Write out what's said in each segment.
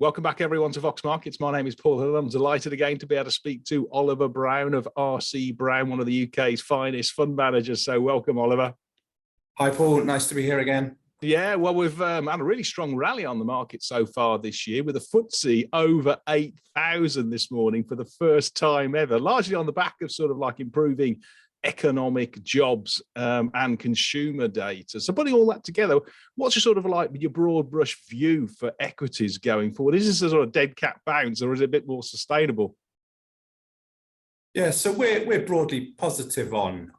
Welcome back, everyone, to Vox Markets. My name is Paul Hill. I'm delighted again to be able to speak to Oliver Brown of RC Brown, one of the UK's finest fund managers. So welcome, Oliver. Hi, Paul. Nice to be here again. Yeah, well, we've had a really strong rally on the market so far this year, with a FTSE over 8,000 this morning for the first time ever, largely on the back of sort of like improving economic, jobs and consumer data. So putting all that together, what's your sort of like your broad brush view for equities going forward? Is this a sort of dead cat bounce, or is it a bit more sustainable? Yeah, so we're broadly positive on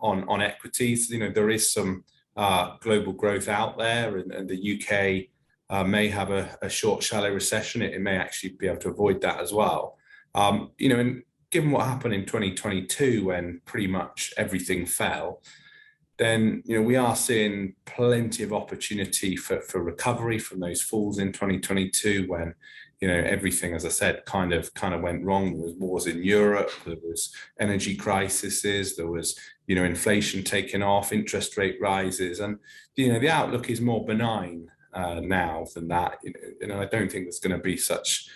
equities. You know, there is some global growth out there, and the UK may have a short, shallow recession. It may actually be able to avoid that as well. You know, and given what happened in 2022, when pretty much everything fell, then, you know, we are seeing plenty of opportunity for recovery from those falls in 2022, when, you know, everything, as I said, kind of went wrong. There was wars in Europe, there was energy crises, there was, you know, inflation taking off, interest rate rises, and, you know, the outlook is more benign now than that. You know, I don't think there's going to be such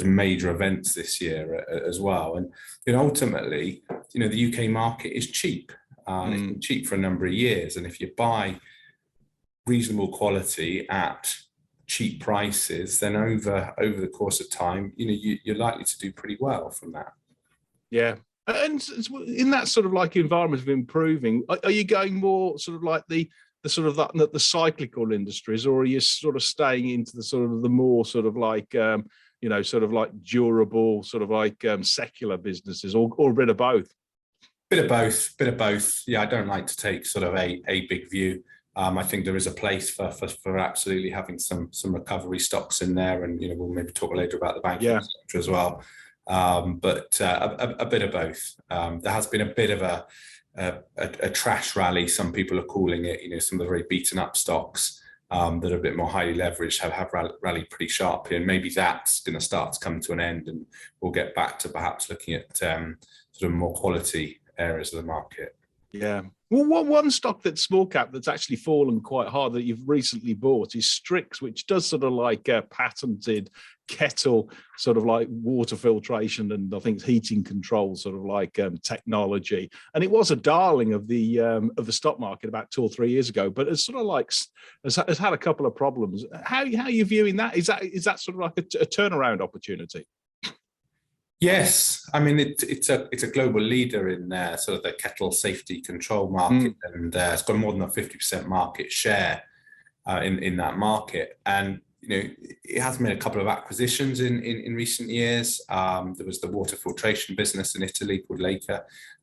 major events this year as well. And, you know, ultimately, you know, the UK market is cheap. It's been cheap for a number of years, and if you buy reasonable quality at cheap prices, then over the course of time, you know, you're likely to do pretty well from that. Yeah. And in that sort of like environment of improving, are you going more sort of like the sort of the cyclical industries, or are you sort of staying into the sort of the more sort of like you know, sort of like durable, sort of like secular businesses, or a bit of both? Bit of both. Yeah, I don't like to take sort of a big view. I think there is a place for absolutely having some recovery stocks in there, and, you know, we'll maybe talk later about the banking sector as well. But a bit of both. There has been a bit of a trash rally, some people are calling it. You know, some of the very beaten up stocks that are a bit more highly leveraged have rallied pretty sharply, and maybe that's going to start to come to an end, and we'll get back to perhaps looking at sort of more quality areas of the market. Yeah. Well, one stock that's small cap that's actually fallen quite hard that you've recently bought is Strix, which does sort of like patented KETL sort of like water filtration and I think heating control sort of like technology. And it was a darling of the stock market about 2 or 3 years ago, but it's sort of like has had a couple of problems. How are you viewing that? Is that sort of like a turnaround opportunity? Yes, I mean it's a global leader in sort of the kettle safety control market, and it's got more than a 50% market share in that market. And, you know, it has made a couple of acquisitions in recent years. There was the water filtration business in Italy called Leica,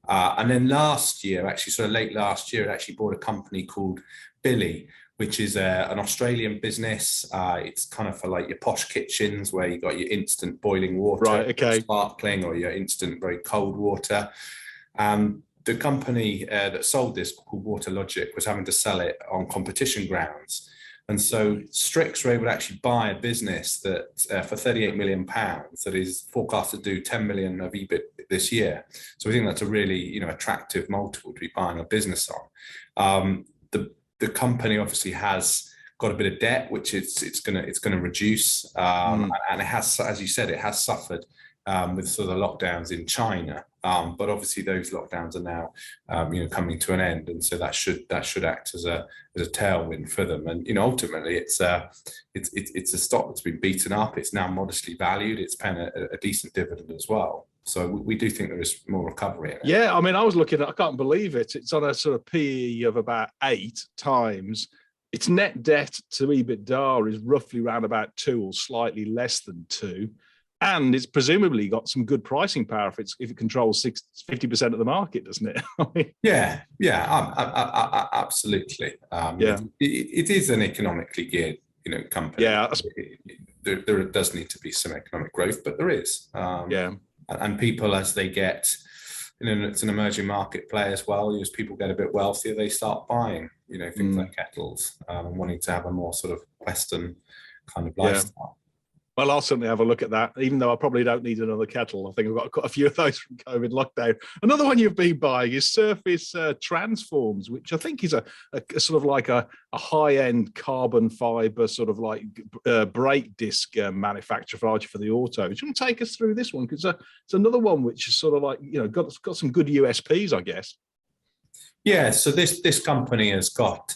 and then last year, actually sort of late last year, it actually bought a company called Billy, which is an Australian business. It's kind of for like your posh kitchens where you got your instant boiling water, right, okay, sparkling, or your instant very cold water. The company that sold this, called Water Logic, was having to sell it on competition grounds. And so Strix were able to actually buy a business that for £38 million that is forecast to do 10 million of EBIT this year. So we think that's a really, you know, attractive multiple to be buying a business on. The company obviously has got a bit of debt, which it's going to reduce, and it has, as you said, it has suffered with sort of the lockdowns in China. But obviously those lockdowns are now you know, coming to an end, and so that should act as a tailwind for them. And, you know, ultimately it's a stock that's been beaten up. It's now modestly valued. It's paying a decent dividend as well. So we do think there is more recovery in it. Yeah, I mean, I was looking at, I can't believe it. It's on a sort of PE of about 8 times. Its net debt to EBITDA is roughly around about 2 or slightly less than 2. And it's presumably got some good pricing power if it controls 50% of the market, doesn't it? Yeah, absolutely. Yeah, it is an economically geared, you know, company. Yeah, there does need to be some economic growth, but there is. Yeah. And people, as they get, you know, it's an emerging market play as well. As people get a bit wealthier, they start buying, you know, things like kettles, and wanting to have a more sort of Western kind of lifestyle. Well, I'll certainly have a look at that, even though I probably don't need another kettle. I think I've got quite a few of those from COVID lockdown. Another one you've been buying is Surface Transforms, which I think is a sort of like a high-end carbon fiber sort of like brake disc manufacturer for the auto. Do you want to take us through this one? Because it's another one which is sort of like, got some good USPs, I guess. Yeah, so this company has got,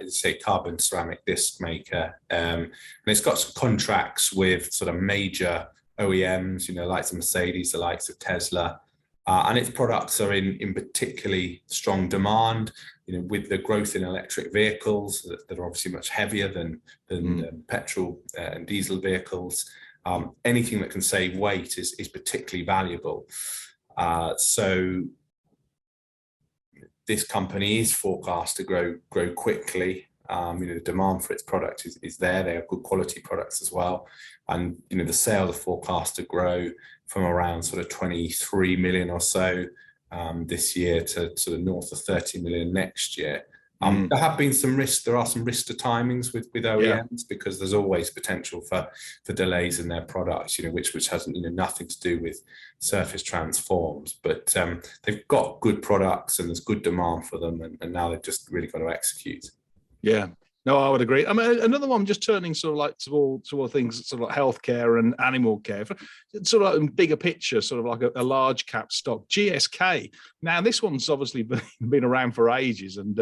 it's a carbon ceramic disc maker, and it's got some contracts with sort of major OEMs, likes of Mercedes, the likes of Tesla, and its products are in particularly strong demand. With the growth in electric vehicles that are obviously much heavier than petrol and diesel vehicles, anything that can save weight is particularly valuable. So this company is forecast to grow quickly. The demand for its product is there. They have good quality products as well. And, the sales are forecast to grow from around sort of 23 million or so this year to sort of north of 30 million next year. There have been some risks. There are some risks to timings with OEMs because there's always potential for delays in their products, which has nothing to do with Surface Transforms. But they've got good products and there's good demand for them, and now they've just really got to execute. Yeah. No, I would agree. I mean, another one just turning sort of like to all things sort of like healthcare and animal care, sort of like bigger picture, sort of like a large cap stock, GSK. Now, this one's obviously been around for ages, and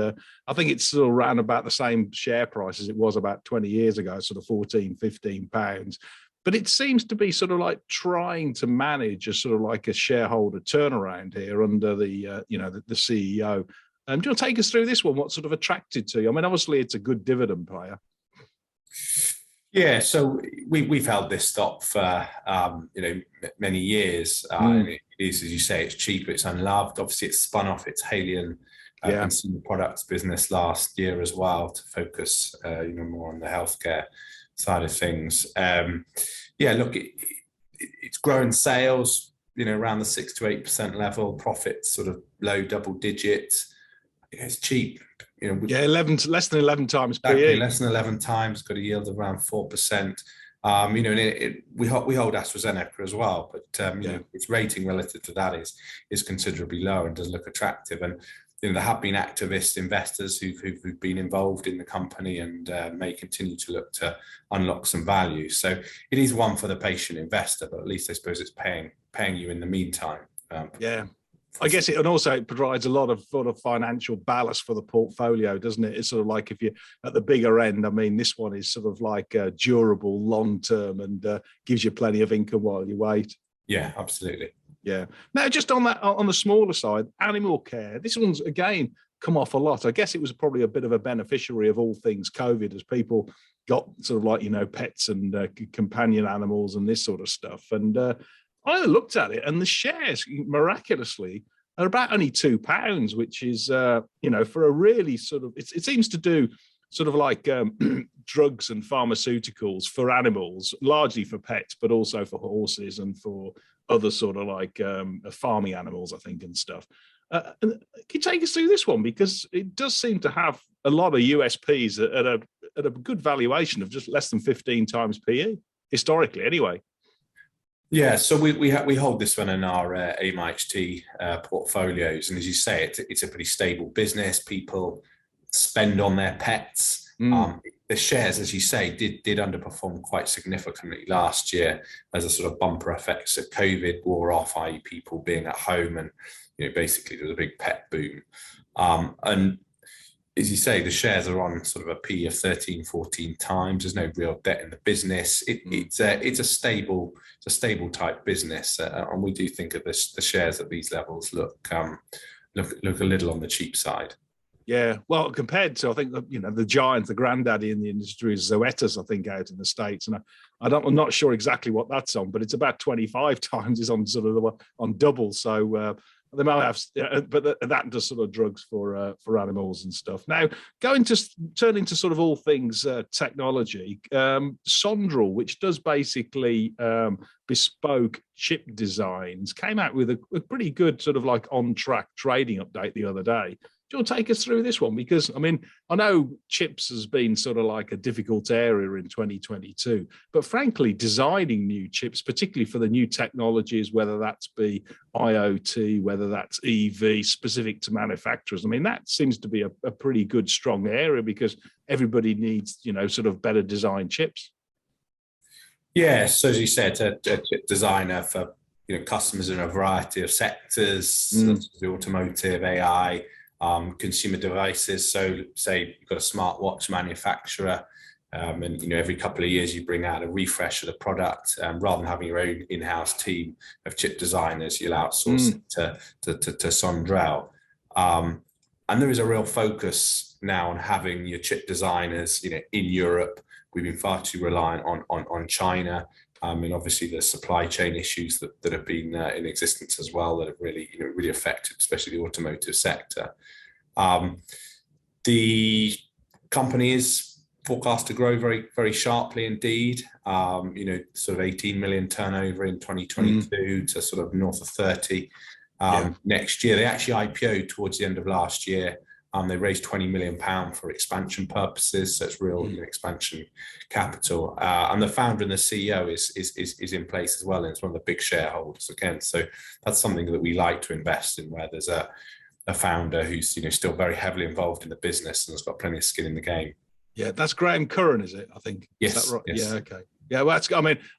I think it's sort of around about the same share price as it was about 20 years ago, sort of 14, 15 pounds. But it seems to be sort of like trying to manage a sort of like a shareholder turnaround here under the CEO. Do you want to take us through this one? What sort of attracted to you? I mean, obviously, it's a good dividend player. Yeah, so we've held this stock for many years. And it is, as you say, it's cheap, it's unloved. Obviously, it's spun off its Haleon consumer products business last year as well to focus more on the healthcare side of things. Look, it's growing sales, around the 6 to 8% level. Profits sort of low double digits. It's cheap. 11 less than 11 times exactly, PE. Less than 11 times, got a yield of around 4%. We hold AstraZeneca as well, but its rating relative to that is considerably lower and does look attractive. And there have been activist investors who've been involved in the company and may continue to look to unlock some value. So it is one for the patient investor, but at least I suppose it's paying you in the meantime. I guess it provides a lot of sort of financial ballast for the portfolio, doesn't it? It's sort of like if you're at the bigger end, I mean, this one is sort of like durable, long-term, and gives you plenty of income while you wait. Yeah, absolutely. Yeah. Now, just on the smaller side, Animalcare, this one's, again, come off a lot. I guess it was probably a bit of a beneficiary of all things COVID as people got sort of like, pets and companion animals and this sort of stuff. And I looked at it, and the shares miraculously are about only £2, which is, for a really sort of, it seems to do sort of like drugs and pharmaceuticals for animals, largely for pets, but also for horses and for other sort of like farming animals, I think, and stuff. Can you take us through this one? Because it does seem to have a lot of USPs at a good valuation of just less than 15 times PE, historically anyway. Yeah, so we hold this one in our AIM-HT portfolios, and as you say, it's a pretty stable business. People spend on their pets. The shares, as you say, did underperform quite significantly last year as a sort of bumper effect. So COVID wore off, i.e., people being at home, and basically there was a big pet boom. And as you say, the shares are on sort of a P of 13, 14 times. There's no real debt in the business. It's a stable type business, and we do think of the shares at these levels look a little on the cheap side. Yeah, well, compared to, I think, the giant, the granddaddy in the industry is Saietta, I think, out in the States, and I'm not sure exactly what that's on, but it's about 25 times is on sort of on double. So they might have, but that does sort of drugs for animals and stuff. Now, turning to sort of all things technology, Sondrel, which does basically bespoke chip designs, came out with a pretty good sort of like on track trading update the other day. you want to take us through this one? Because, I mean, I know chips has been sort of like a difficult area in 2022, but frankly, designing new chips, particularly for the new technologies, whether that's be IoT, whether that's EV specific to manufacturers, I mean, that seems to be a pretty good, strong area because everybody needs, sort of better designed chips. Yeah, so as you said, a chip designer for customers in a variety of sectors, such as the automotive, AI, consumer devices. So say you've got a smartwatch manufacturer, and every couple of years you bring out a refresh of the product. Rather than having your own in-house team of chip designers, you'll outsource it to Sondrel. And there is a real focus now on having your chip designers, in Europe. We've been far too reliant on China. And obviously the supply chain issues that have been in existence as well that have really, really affected, especially the automotive sector. The company is forecast to grow very, very sharply indeed. Sort of 18 million turnover in 2022 to sort of north of 30 next year. They actually IPO'd towards the end of last year. They raised £20 million for expansion purposes, so it's real expansion capital. And the founder and the CEO is in place as well, and it's one of the big shareholders again. So that's something that we like to invest in, where there's a founder who's still very heavily involved in the business and has got plenty of skin in the game. Yeah, that's Graham Curran, is it? I think. Yes. Is that right? Yes. Yeah. Okay. Yeah. Well,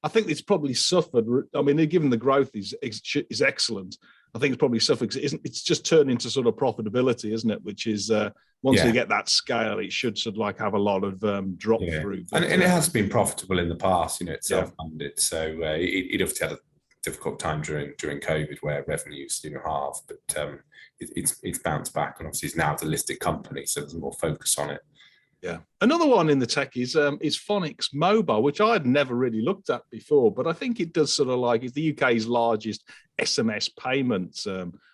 I think it's probably suffered. I mean, given the growth is excellent. I think it's probably suffered because it's just turned into sort of profitability, isn't it? Which is once you get that scale, it should sort of like have a lot of drop through. But, and it has been profitable in the past. It's self-funded, so it obviously had a difficult time during COVID where revenues halved, but it's bounced back, and obviously it's now a listed company, so there's more focus on it. Yeah. Another one in the tech is Fonix Mobile, which I had never really looked at before, but I think it does sort of like it's the UK's largest SMS payments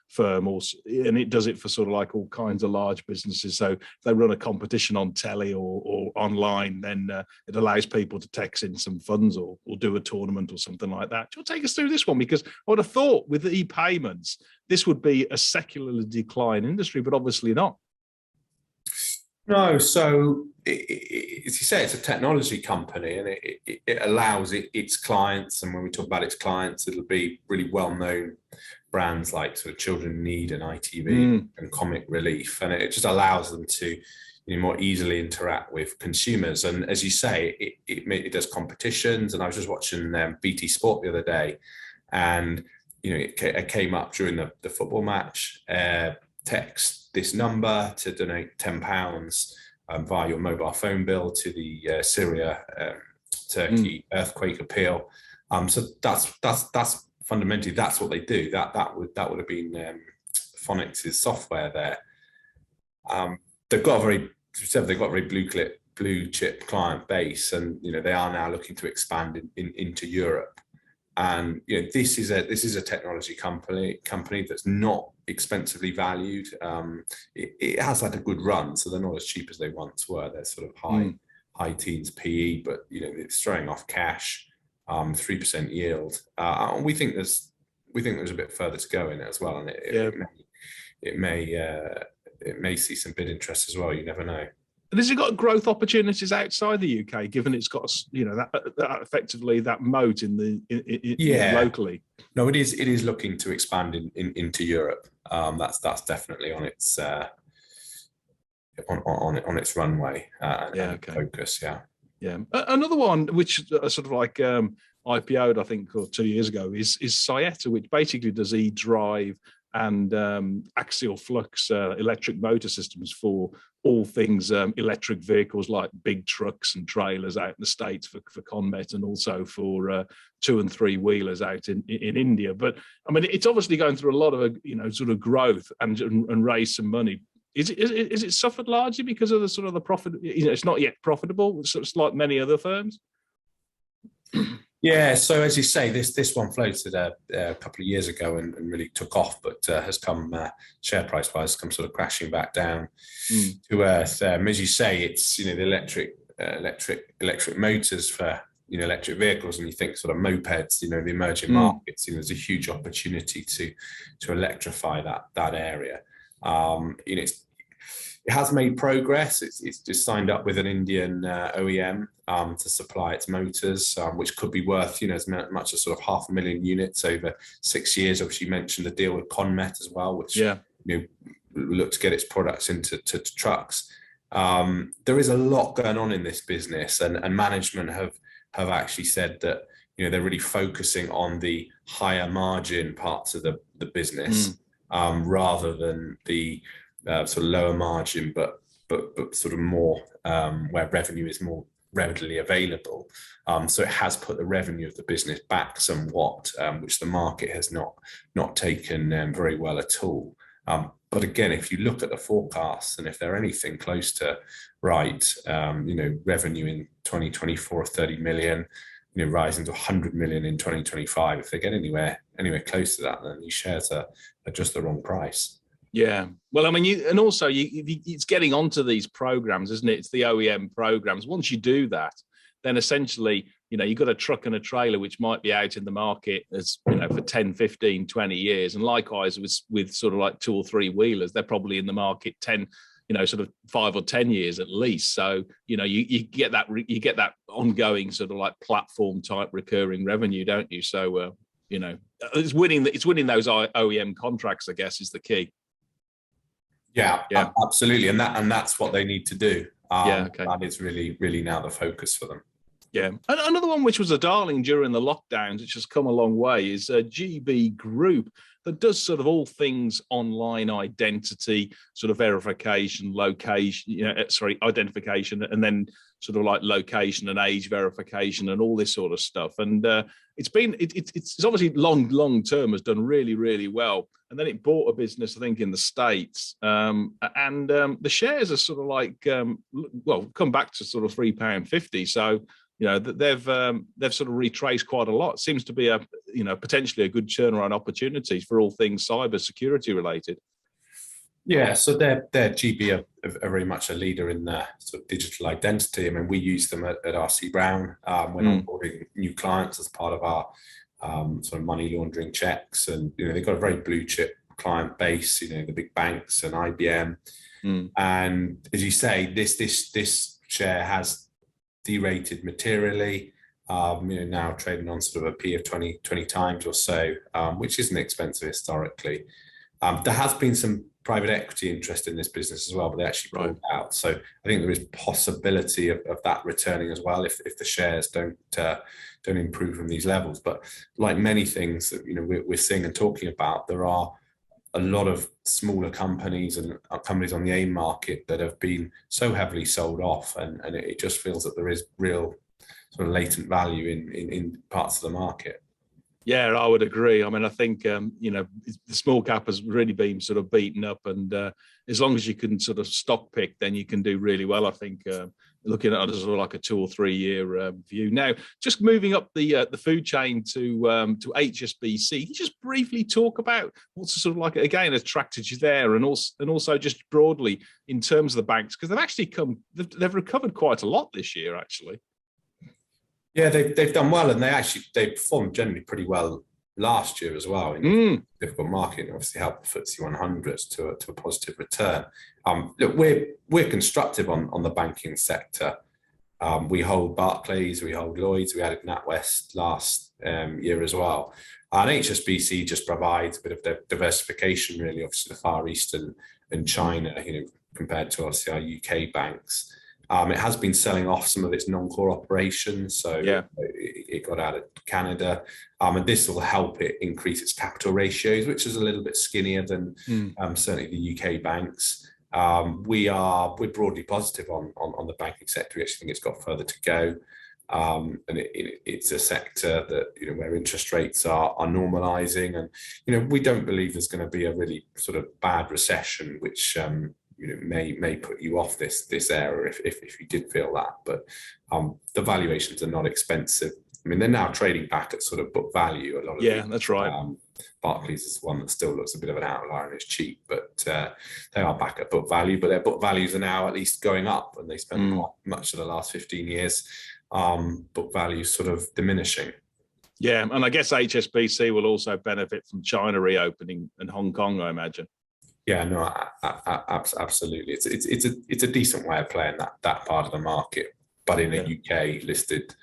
firm, and it does it for sort of like all kinds of large businesses. So if they run a competition on telly or online, then it allows people to text in some funds or do a tournament or something like that. Do you want to take us through this one? Because I would have thought with the e-payments, this would be a secularly declining industry, but obviously not. No, so as you say, it's a technology company, and it allows its clients, and when we talk about its clients, it'll be really well-known brands like sort of Children in Need and ITV and Comic Relief, and it just allows them to more easily interact with consumers. And as you say, it does competitions, and I was just watching BT Sport the other day, and it came up during the football match. Text this number to donate £10 via your mobile phone bill to the Syria Turkey earthquake appeal. So that's fundamentally that's what they do. That would have been Fonix's software there. They've got a very blue chip client base, and they are now looking to expand into Europe. And this is a technology company that's not expensively valued. It has had a good run, so they're not as cheap as they once were. They're sort of high teens PE, but it's throwing off cash, 3% yield. And we think there's a bit further to go in it as well, and it may see some bid interest as well. You never know. And has it got growth opportunities outside the UK, given it's got that effectively that moat locally? No, it is looking to expand into Europe. That's definitely on its on its runway and focus. Yeah. Another one which sort of like IPO'd, I think, 2 years ago is Saietta, which basically does e-drive and axial flux electric motor systems for all things electric vehicles like big trucks and trailers out in the States for Conmet, and also for 2 and 3 wheelers out in India. But I mean, it's obviously going through a lot of sort of growth and raise some money. Is it suffered largely because of the sort of the profit? It's not yet profitable. It's like many other firms. Yeah, so as you say, this one floated a couple of years ago and really took off, but has come share price wise come sort of crashing back down to earth. As you say, it's the electric motors for electric vehicles, and you think sort of mopeds, the emerging markets. There's a huge opportunity to electrify that area. it has made progress. It's just signed up with an Indian OEM to supply its motors, which could be worth, as much as sort of 500,000 units over 6 years. Obviously, you mentioned the deal with Conmet as well, which look to get its products into trucks. There is a lot going on in this business, and management have actually said that they're really focusing on the higher margin parts of the business rather than the sort of lower margin, but sort of more where revenue is more readily available. So it has put the revenue of the business back somewhat, which the market has not taken very well at all. But again, if you look at the forecasts, and if they're anything close to right, revenue in 2024 of 30 million, rising to 100 million in 2025. If they get anywhere close to that, then these shares are just the wrong price. Yeah, well, I mean, and also it's getting onto these programs, isn't it? It's the OEM programs. Once you do that, then essentially, you've got a truck and a trailer which might be out in the market as for 10, 15, 20 years, and likewise with sort of like 2 or 3 wheelers, they're probably in the market 10. Sort of 5 or 10 years at least. So, you get that ongoing sort of like platform type recurring revenue, don't you? So, it's winning those OEM contracts, I guess, is the key. Yeah, absolutely. And that's what they need to do. Okay. That is really, really now the focus for them. Yeah. And another one which was a darling during the lockdowns, which has come a long way, is GB Group, that does sort of all things online identity, sort of verification, location, identification, and then sort of like location and age verification and all this sort of stuff. And it's obviously long term has done really, really well. And then it bought a business, I think, in the States, and the shares are sort of like come back to sort of £3.50. So they've sort of retraced quite a lot. Seems to be a potentially a good turnaround opportunity for all things cyber security related. Yeah, so they're GB are very much a leader in the sort of digital identity. I mean, we use them at RC Brown when onboarding new clients as part of our sort of money laundering checks, and they've got a very blue chip client base. The big banks and IBM, and as you say, this share has derated materially. Now trading on sort of a P of 20 times or so, which isn't expensive historically. There has been some private equity interest in this business as well, but they actually pulled out. So I think there is possibility of that returning as well if the shares don't improve from these levels. But like many things that we're seeing and talking about, there are a lot of smaller companies and companies on the AIM market that have been so heavily sold off, and it just feels that there is real sort of latent value in parts of the market. Yeah, I would agree. I mean, I think, the small cap has really been sort of beaten up, and as long as you can sort of stock pick, then you can do really well, I think, looking at it as sort of like a 2 or 3 year view. Now, just moving up the food chain to HSBC, can you just briefly talk about what's sort of like, again, attracted you there, and also just broadly in terms of the banks, because they've recovered quite a lot this year, actually. Yeah, they've done well, and they performed generally pretty well last year as well in a difficult market, and obviously helped the FTSE 100 to a positive return. Look, we're constructive on the banking sector. We hold Barclays, we hold Lloyds, we added NatWest last year as well. And HSBC just provides a bit of diversification, really, obviously the Far East and China, compared to obviously our UK banks. It has been selling off some of its non-core operations, so it got out of Canada, and this will help it increase its capital ratios, which is a little bit skinnier than certainly the UK banks. We're broadly positive on the banking sector. We actually think it's got further to go, and it's a sector that where interest rates are normalising, and we don't believe there's going to be a really sort of bad recession, which may put you off this area if you did feel that. But the valuations are not expensive. I mean, they're now trading back at sort of book value. A lot of that's right. Barclays is one that still looks a bit of an outlier and it's cheap, but they are back at book value. But their book values are now at least going up, and they spent much of the last 15 years book values sort of diminishing. Yeah, and I guess HSBC will also benefit from China reopening and Hong Kong, I imagine. Yeah, no, absolutely. It's a decent way of playing that part of the market, but in a UK listed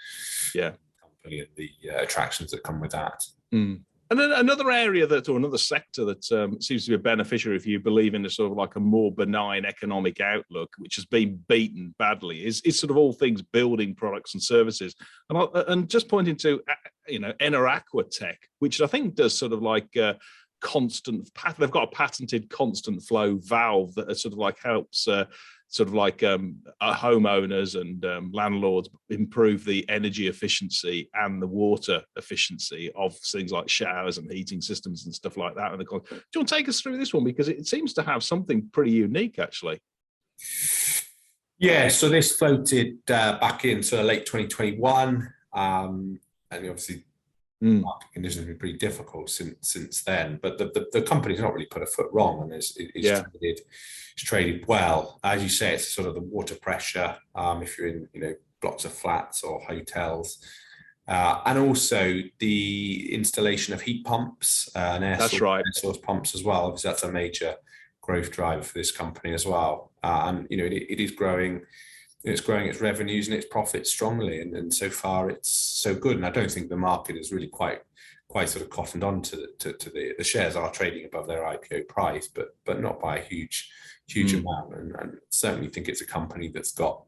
company and the attractions that come with that. Mm. And then another area or another sector that seems to be a beneficiary if you believe in a sort of like a more benign economic outlook, which has been beaten badly, is sort of all things building products and services. And just pointing to, Eneraqua Tech, which I think does sort of like they've got a patented constant flow valve that sort of like helps homeowners and landlords improve the energy efficiency and the water efficiency of things like showers and heating systems and stuff like that. Do you want to take us through this one? Because it seems to have something pretty unique, actually. Yeah, so this floated back in sort of late 2021. And obviously, market conditions have been pretty difficult since then. But the company's not really put a foot wrong, and it's traded well. As you say, it's sort of the water pressure if you're in blocks of flats or hotels, and also the installation of heat pumps and air source pumps as well. Obviously, that's a major growth driver for this company as well. And it is growing. It's growing its revenues and its profits strongly, and so far it's so good. And I don't think the market is really quite sort of cottoned on to the shares are trading above their IPO price, but not by a huge amount. And certainly think it's a company that's got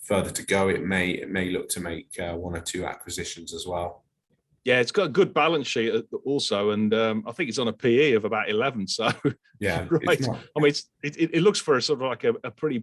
further to go. It may look to make one or two acquisitions as well. Yeah, it's got a good balance sheet also, and I think it's on a PE of about 11. So yeah, right. I mean, it looks for a sort of like a pretty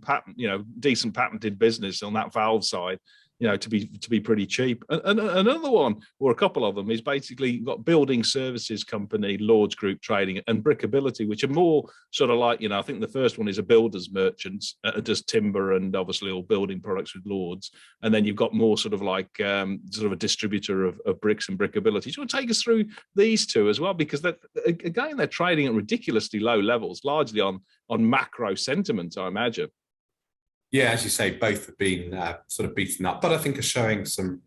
decent patented business on that valve side, to be pretty cheap. And another one, or a couple of them, is basically got building services company, Lords Group Trading, and Brickability, which are more sort of like, I think the first one is a builder's merchant, does timber and obviously all building products with Lords. And then you've got more sort of like sort of a distributor of bricks and Brickability. Do you want to take us through these two as well? Because they're trading at ridiculously low levels, largely on macro sentiment, I imagine. Yeah, as you say, both have been sort of beaten up, but I think are showing some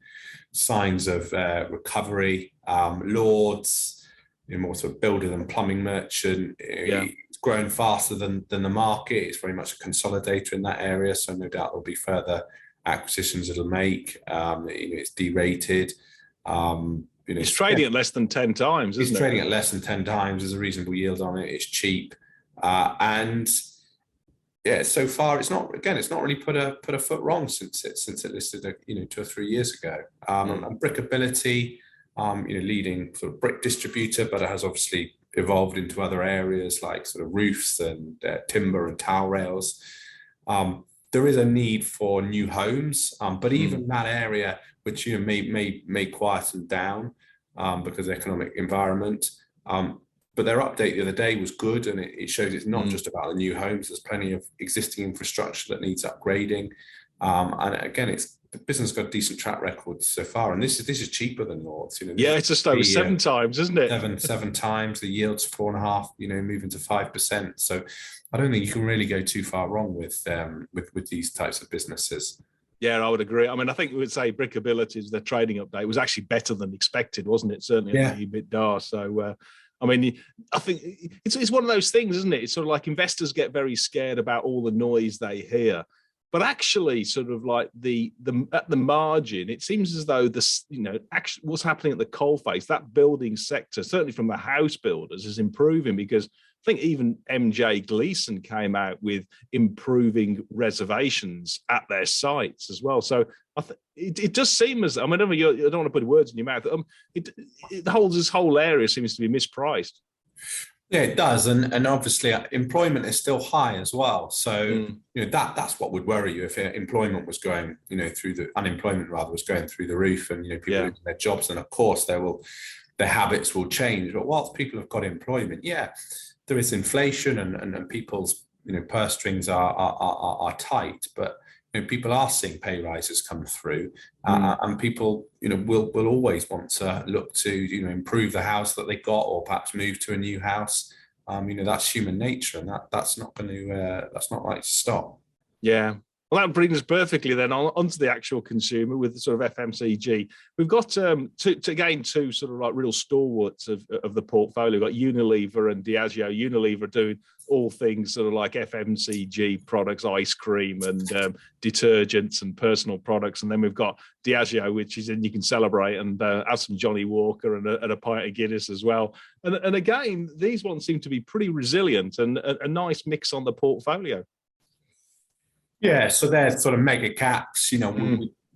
signs of recovery. Lords, more sort of builder and plumbing merchant, it's growing faster than the market. It's very much a consolidator in that area, so no doubt there'll be further acquisitions it'll make. It's derated. It's trading at less than 10 times, isn't it? It's trading at less than 10 times. There's a reasonable yield on it. It's cheap, and yeah, so far it's not really put a foot wrong since it listed 2 or 3 years ago. And Brickability, leading sort of brick distributor, but it has obviously evolved into other areas like sort of roofs and timber and towel rails. There is a need for new homes, but even that area, which may quieten down because of the economic environment. But their update the other day was good, and it shows it's not just about the new homes. There's plenty of existing infrastructure that needs upgrading, and again, the business got a decent track record so far. And this is cheaper than Lords. It's just over 7 times, isn't it? Seven times. The yield's 4.5. Moving to 5%. So I don't think you can really go too far wrong with these types of businesses. Yeah, I would agree. I mean, I think we would say Brickability's the trading update was actually better than expected, wasn't it? Certainly at the EBITDA. So. I mean, I think it's one of those things, isn't it? It's sort of like investors get very scared about all the noise they hear, but actually, sort of like at the margin, it seems as though actually what's happening at the coalface, that building sector, certainly from the house builders, is improving, because I think even MJ Gleeson came out with improving reservations at their sites as well. So it does seem as, I mean, I don't want to put words in your mouth. This whole area seems to be mispriced. Yeah, it does, and obviously employment is still high as well. So that's what would worry you if employment was going, unemployment was going through the roof, and people losing their jobs. And of course, their habits will change. But whilst people have got employment, there is inflation, and people's purse strings are tight, but people are seeing pay rises come through, and people will always want to look to improve the house that they got, or perhaps move to a new house. That's human nature, and that's not going to that's not like to stop. Yeah. Well, that brings us perfectly then onto the actual consumer with the sort of FMCG. We've got two sort of like real stalwarts of the portfolio. We've got Unilever and Diageo. Unilever doing all things sort of like FMCG products, ice cream and detergents and personal products. And then we've got Diageo, which is in you can celebrate and have some Johnny Walker and a pint of Guinness as well. And again, these ones seem to be pretty resilient and a nice mix on the portfolio. Yeah, so they're sort of mega caps.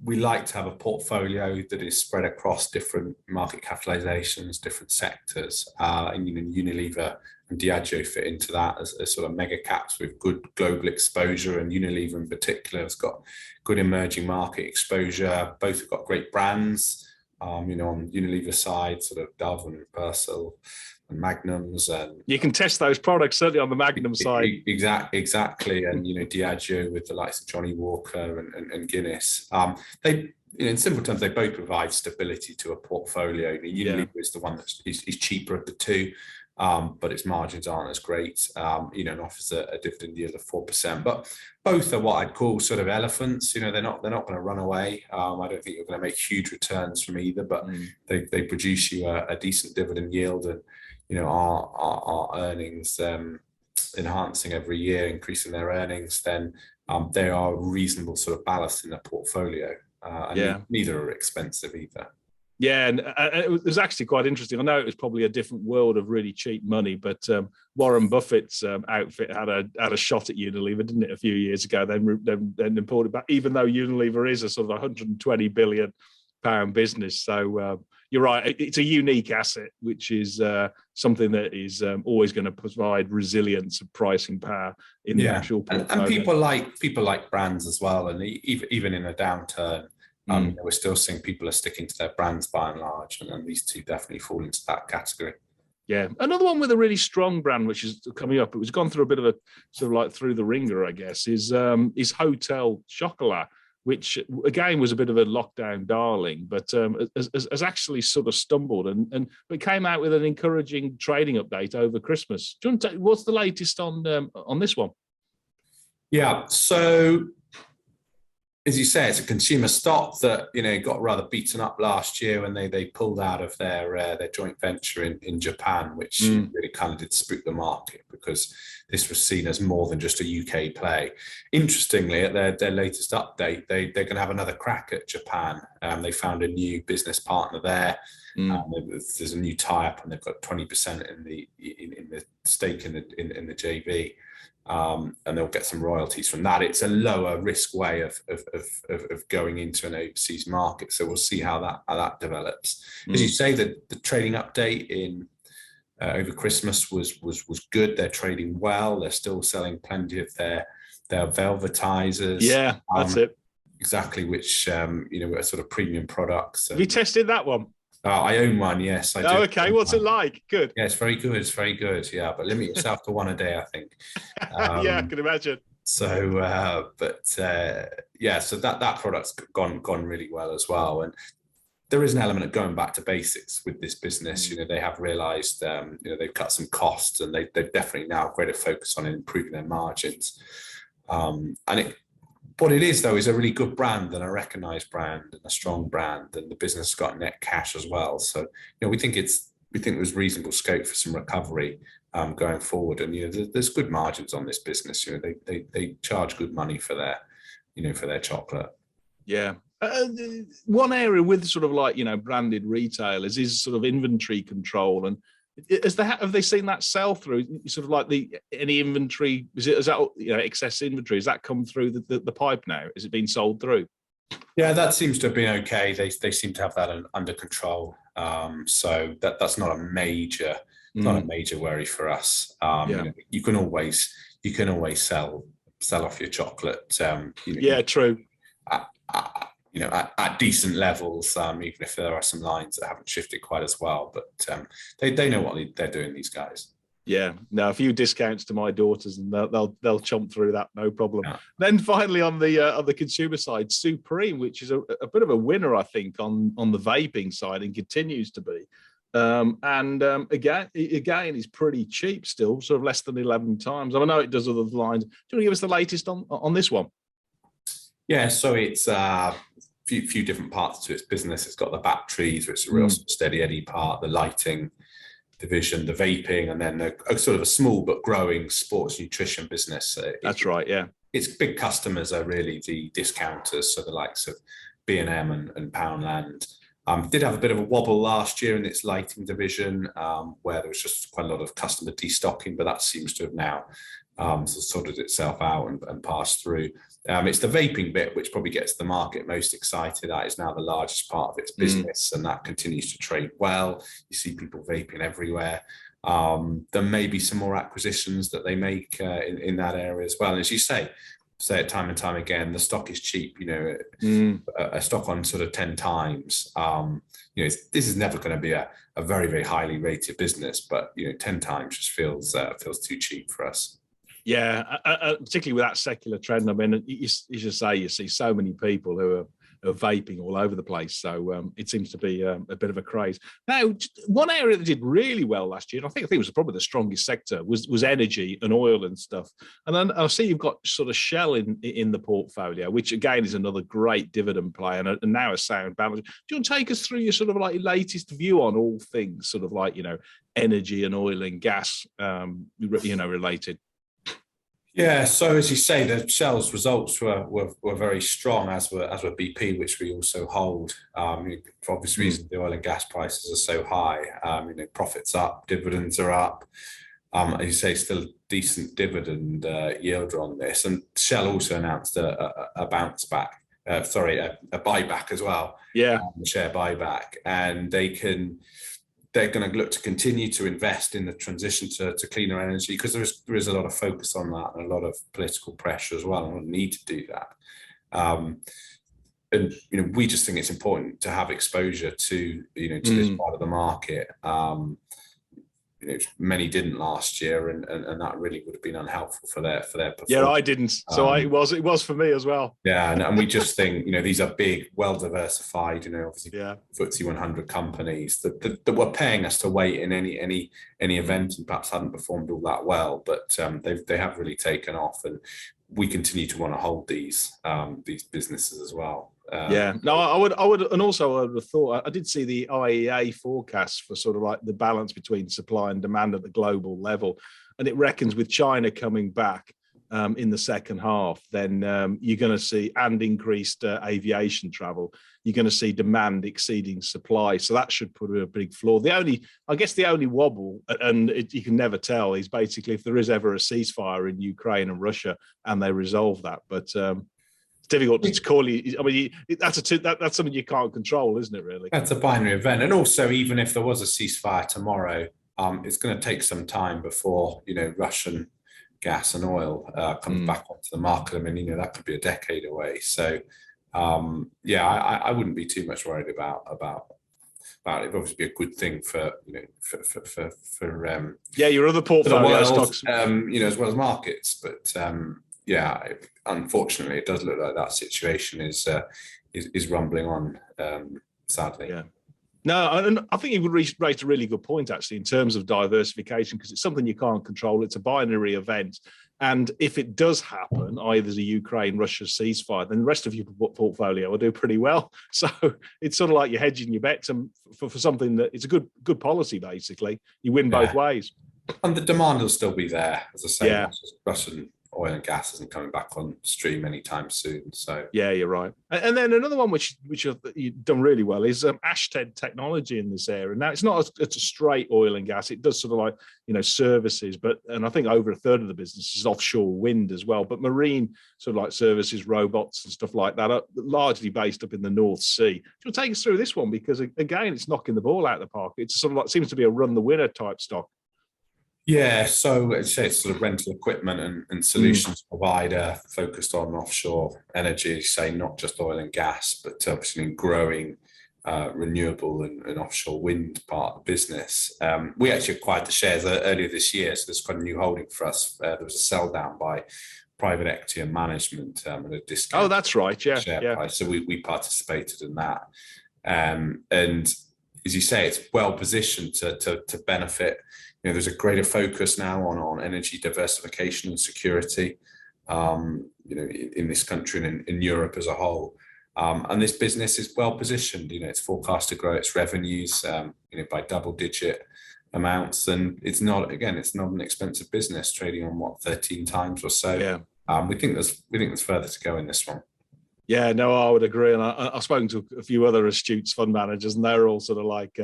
We like to have a portfolio that is spread across different market capitalizations, different sectors, and Unilever and Diageo fit into that as sort of mega caps with good global exposure. And Unilever in particular has got good emerging market exposure. Both have got great brands. On Unilever side, sort of Dove and Persil and Magnums, and you can test those products certainly on the Magnum side. Exactly, and Diageo with the likes of Johnny Walker and Guinness. They, in simple terms, they both provide stability to a portfolio. Unilever is the one that is cheaper of the two, but its margins aren't as great. And offers a dividend yield of 4%. But both are what I'd call sort of elephants. They're not going to run away. I don't think you're going to make huge returns from either, but they produce you a decent dividend yield, and our earnings enhancing every year, increasing their earnings. Then they are reasonable sort of ballast in the portfolio. And neither are expensive either. Yeah, and it was actually quite interesting. I know it was probably a different world of really cheap money, but Warren Buffett's outfit had a shot at Unilever, didn't it, a few years ago? Then pulled it back, even though Unilever is a sort of 120 billion pound business. So you're right; it's a unique asset, which is something that is always going to provide resilience of pricing power in the actual portfolio. And people like brands as well, and even in a downturn. We're still seeing people are sticking to their brands by and large, and these two definitely fall into that category. Yeah, another one with a really strong brand, which is coming up. It was gone through a bit of a sort of like through the ringer, I guess. Is Hotel Chocolat, which again was a bit of a lockdown darling, but has actually sort of stumbled and but came out with an encouraging trading update over Christmas. Do you want to what's the latest on this one? Yeah, so. As you say, it's a consumer stock that got rather beaten up last year when they pulled out of their joint venture in Japan, which really kind of did spook the market because this was seen as more than just a UK play. Interestingly, at their latest update, they're going to have another crack at Japan. They found a new business partner there. There's a new tie-up, and they've got 20% in the stake in the JV. And they'll get some royalties from that. It's a lower risk way of going into an overseas market. So we'll see how that develops. As you say, the trading update in over Christmas was good. They're trading well. They're still selling plenty of their velvetizers. Yeah, that's it. Exactly, which are sort of premium products. Have you tested that one? I own one, yes. I do. Oh, okay. What's it like? Good. Yeah, it's very good. It's very good. Yeah, but limit yourself to one a day, I think. Yeah, I can imagine. So, so that product's gone really well as well. And there is an element of going back to basics with this business. They have realised, they've cut some costs, and they've definitely now greater focus on improving their margins. What it is, though, is a really good brand and a recognised brand and a strong brand, and the business has got net cash as well. So, we think there's reasonable scope for some recovery going forward. And there's good margins on this business. They charge good money for their chocolate. Yeah. One area with sort of like branded retailers is sort of inventory control, and have they seen that sell through? Sort of like any inventory? Is that excess inventory? Has that come through the pipe now? Is it being sold through? Yeah, that seems to have been okay. They seem to have that under control. So that's not a major worry for us. You can always sell off your chocolate. Yeah, true. At decent levels, even if there are some lines that haven't shifted quite as well. But they know what they're doing, these guys. Yeah, no, a few discounts to my daughters, and they'll chomp through that, no problem. Yeah. Then finally, on the consumer side, Supreme, which is a bit of a winner, I think, on the vaping side, and continues to be. Again, it's pretty cheap still, sort of less than 11 times. I know it does other lines. Do you want to give us the latest on this one? Yeah, so it's few different parts to its business. It's got the batteries, which is a real steady Eddie part, the lighting division, the vaping, and then a sort of a small but growing sports nutrition business. That's right, yeah. Its big customers are really the discounters, so the likes of B&M and Poundland. Did have a bit of a wobble last year in its lighting division, where there was just quite a lot of customer destocking, but that seems to have now sorted itself out and passed through. It's the vaping bit which probably gets the market most excited. That is now the largest part of its business, and that continues to trade well. You see people vaping everywhere. There may be some more acquisitions that they make in that area as well. And as you say it time and time again, the stock is cheap. A stock on sort of 10 times. This is never going to be a very, very highly rated business, but 10 times just feels too cheap for us. Yeah, particularly with that secular trend. I mean, you just say you see so many people who are vaping all over the place. So it seems to be a bit of a craze. Now, one area that did really well last year, and I think it was probably the strongest sector, was energy and oil and stuff. And then I see you've got sort of Shell in the portfolio, which again is another great dividend play and now a sound balance. Do you want to take us through your sort of like latest view on all things sort of like, energy and oil and gas, related? Yeah, so as you say, the Shell's results were very strong, as were BP, which we also hold. For obvious reasons, the oil and gas prices are so high. Profits up, dividends are up. As you say, still a decent dividend yield on this. And Shell also announced a bounce back. A buyback as well. Yeah, share buyback, and they're going to look to continue to invest in the transition to cleaner energy, because there is a lot of focus on that and a lot of political pressure as well, and we need to do that. And we just think it's important to have exposure to this part of the market. Many didn't last year, and that really would have been unhelpful for their performance. Yeah, I didn't. So it was for me as well. Yeah, and we just think these are big, well diversified, obviously FTSE 100 companies that were paying us to wait in any event, and perhaps hadn't performed all that well, but they have really taken off, and we continue to want to hold these businesses as well. I would, and also I would have thought, I did see the IEA forecast for sort of like the balance between supply and demand at the global level, and it reckons with China coming back in the second half, then you're going to see, and increased aviation travel, you're going to see demand exceeding supply. So that should put a big flaw. The only wobble, and you can never tell, is basically if there is ever a ceasefire in Ukraine and Russia and they resolve that. But it's difficult to call you. I mean, that's something you can't control, isn't it? Really, that's a binary event. And also, even if there was a ceasefire tomorrow, it's going to take some time before Russian gas and oil comes back onto the market. I mean, that could be a decade away. So, I wouldn't be too much worried about it. It'd obviously be a good thing for your other portfolio stocks, as well as markets. But unfortunately, it does look like that situation is rumbling on, sadly. Yeah. No, and I think you raised a really good point, actually, in terms of diversification, because it's something you can't control. It's a binary event. And if it does happen, either there's a Ukraine-Russia ceasefire, then the rest of your portfolio will do pretty well. So it's sort of like you're hedging your bets for something that it's a good policy, basically. You win both ways. And the demand will still be there, as I say. Russian oil and gas isn't coming back on stream anytime soon. So you're right. And then another one which you've done really well is Ashtead Technology in this area. Now it's a straight oil and gas. It does sort of like services, and I think over a third of the business is offshore wind as well. But marine sort of like services, robots and stuff like that are largely based up in the North Sea. You'll take us through this one, because again it's knocking the ball out of the park. It's sort of like seems to be a run the winner type stock. Yeah, so it's sort of rental equipment and solutions provider focused on offshore energy, say not just oil and gas, but obviously growing renewable and offshore wind part of the business. We actually acquired the shares earlier this year, so this is quite a new holding for us. There was a sell down by private equity and management at a discount. Oh, that's right, share price. So we participated in that, and as you say, it's well positioned to benefit. There's a greater focus now on energy diversification and security. in this country and in Europe as a whole. And this business is well positioned. It's forecast to grow its revenues, by double-digit amounts, and it's not an expensive business, trading on 13 times or so. Yeah. We think there's further to go in this one. Yeah, no, I would agree. And I've spoken to a few other astute fund managers, and they're all sort of like,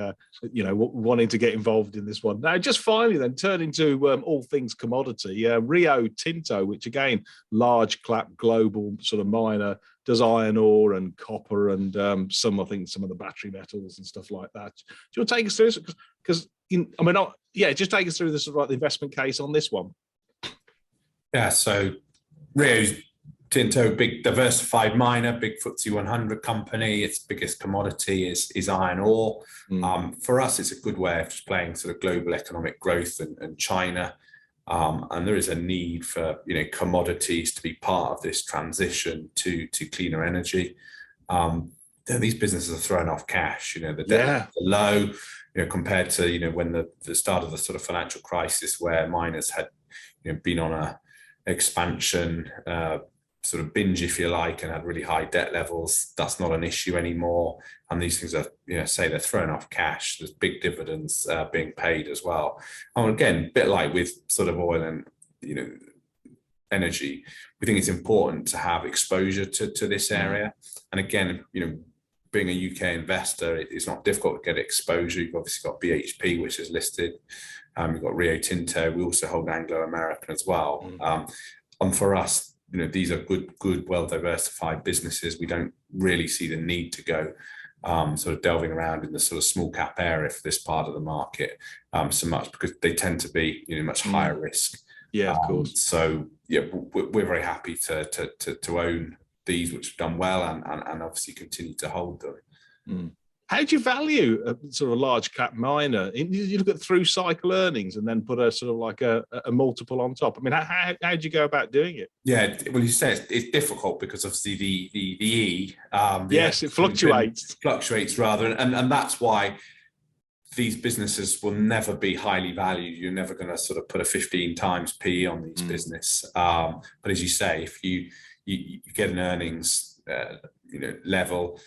wanting to get involved in this one. Now, just finally then, turning to all things commodity, Rio Tinto, which again, large cap global sort of miner, does iron ore and copper and some of the battery metals and stuff like that. Do you want to take us through this? Because, just take us through the sort of like the investment case on this one. Yeah, so Rio Tinto, big diversified miner, big FTSE 100 company. Its biggest commodity is iron ore. For us, it's a good way of just playing sort of global economic growth and China. And there is a need for commodities to be part of this transition to cleaner energy. These businesses are throwing off cash. The debt are low, compared to when the start of the sort of financial crisis, where miners had been on a expansion sort of binge, if you like, and had really high debt levels. That's not an issue anymore. And these things are, say they're throwing off cash. There's big dividends being paid as well. And again, a bit like with sort of oil and, energy, we think it's important to have exposure to this area. And again, being a UK investor, it's not difficult to get exposure. You've obviously got BHP, which is listed. You've got Rio Tinto. We also hold Anglo American as well. And for us, these are good, well-diversified businesses. We don't really see the need to go sort of delving around in the sort of small cap area for this part of the market so much, because they tend to be much higher risk. Yeah, of course. So yeah, we're very happy to own these, which have done well, and obviously continue to hold them. How do you value a sort of large cap miner? You look at through cycle earnings and then put a sort of like a multiple on top. I mean, how do you go about doing it? Yeah, well, you say it's difficult because obviously the E. Yes, it fluctuates. Fluctuates rather, and that's why these businesses will never be highly valued. You're never going to sort of put a 15 times PE on these business. But as you say, if you get an earnings level,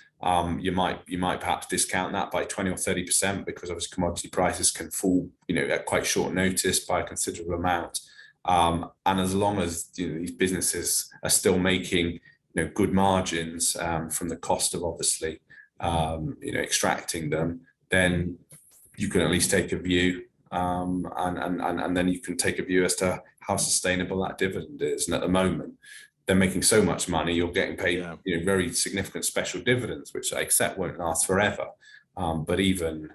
you might perhaps discount that by 20 or 30%, because obviously commodity prices can fall at quite short notice by a considerable amount. And as long as these businesses are still making good margins from the cost of obviously extracting them, then you can at least take a view, and then you can take a view as to how sustainable that dividend is. And at the moment, they're making so much money, you're getting paid very significant special dividends, which I accept won't last forever. But even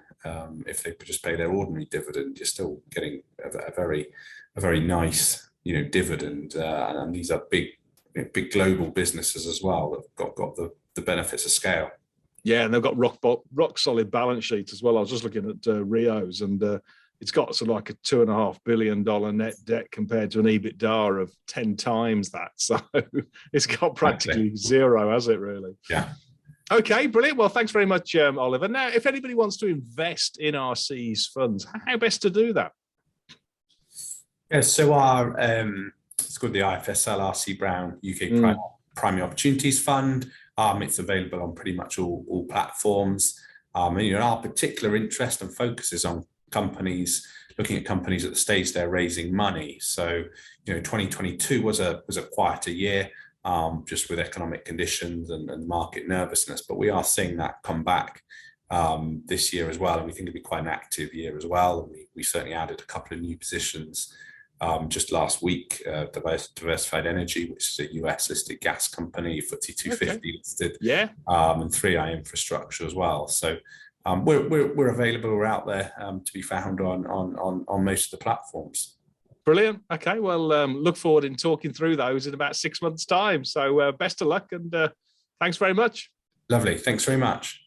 if they just pay their ordinary dividend, you're still getting a very nice dividend. And these are big global businesses as well that got the benefits of scale. Yeah, and they've got rock solid balance sheets as well. I was just looking at Rio's, and it's got sort of like a $2.5 billion net debt compared to an EBITDA of 10 times that. So it's got practically zero, has it really? Yeah. Okay, brilliant. Well, thanks very much, Oliver. Now, if anybody wants to invest in RC's funds, how best to do that? Yeah, so our it's called the IFSL RC Brown UK Primary Opportunities Fund. It's available on pretty much all platforms. And our particular interest and focus is on companies, looking at companies at the stage they're raising money. So 2022 was a quieter year, just with economic conditions and market nervousness, but we are seeing that come back this year as well, and we think it'll be quite an active year as well. We certainly added a couple of new positions just last week. Diversified Energy, which is a US listed gas company, FTSE 250 listed, and 3i Infrastructure as well. So we're available. We're out there to be found on most of the platforms. Brilliant. Okay, well, look forward in talking through those in about 6 months' time. So best of luck, and thanks very much. Lovely. Thanks very much.